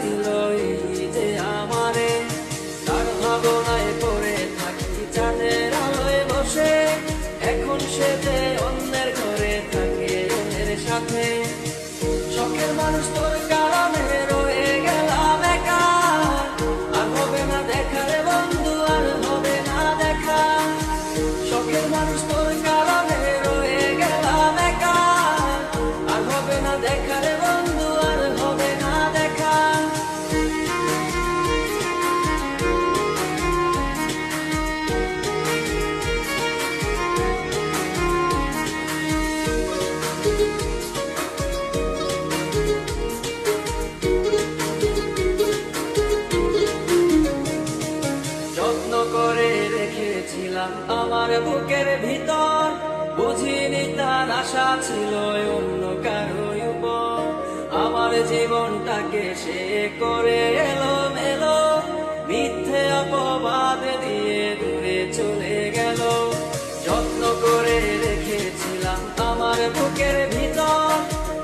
ছিল এই যে আমারে, তার ভাবনায় পড়ে থাকি চাঁদের আলোয় বসে। এখন সে যে অন্যের ঘরে থাকে অন্যের সাথে। শখের মানুষ তোর কারণে রয়ে গেলাম একা, আর হবে না দেখা রে বন্ধু, আর হবে না দেখা। শখের মানুষ তোর কারণে রয়ে গেলাম একা, আর হবে না দেখা রে বন্ধু, আর হবে না দেখা। যত্ন করে রেখেছিলাম আমার বুকের ভিতর, বুঝিনি তার আশা ছিল অন্য কারোর উপর। আমার জীবনটাকে সে করে এলোমেলো, মিথ্যে অপবাদ দিয়ে দূরে চলে গেল। যত্ন করে রেখেছিলাম আমার বুকের ভিতর,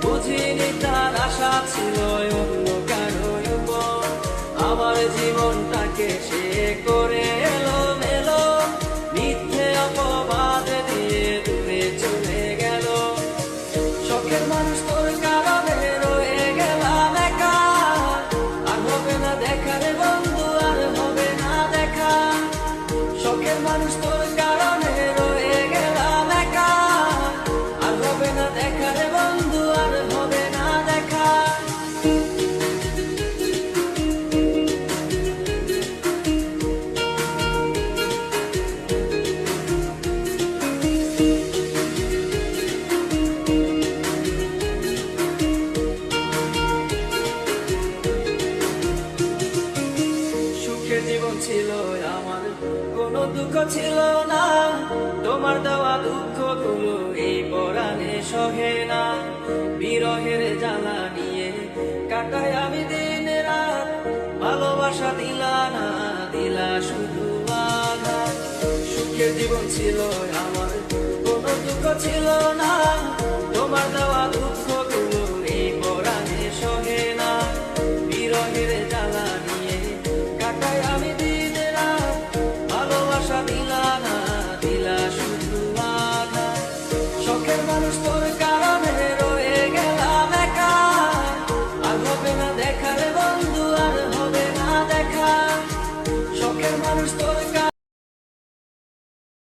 বুঝিনি তার আশা ছিল অন্য কারোর উপর। আমার জীবনটাকে সে করে এলোমেলো, মিথ্যে অপবাদ দিয়ে দূরে চলে গেল। শখের মানুষ তোর কারণে রয়ে গেলাম একা, আর হবে না দেখা রে বন্ধু, আর হবে না দেখা। শখের মানুষ তোর কারণে রয়ে গেলাম একা, আর হবে না দেখা রে বন্ধু, আর হবে না দেখা। সুখের জীবন ছিল আমার, কোনো দুঃখ ছিল না। তোমার দেওয়া দুঃখ গুলো এই পরাণে সহে না। বিরহের জ্বালা নিয়ে কাটাই আমি দিন রাত, ভালোবাসা দিলা না, দিলা শুধু আঘাত। সুখের জীবন ছিল আমার, কোনো দুঃখ ছিল না। তোমার দেওয়া দুঃখ গুলো এই পরাণে সহে না। বিরহের জ্বালা নিয়ে কাটাই আমি দিন রাত, ভালোবাসা দিলা না, দিলা শুধু আঘাত। শখের মানুষ তোর কারণে রয়ে গেলাম একা, আর হবে না দেখা রে বন্ধু, আর হবে না দেখা। শখের মানুষ তোর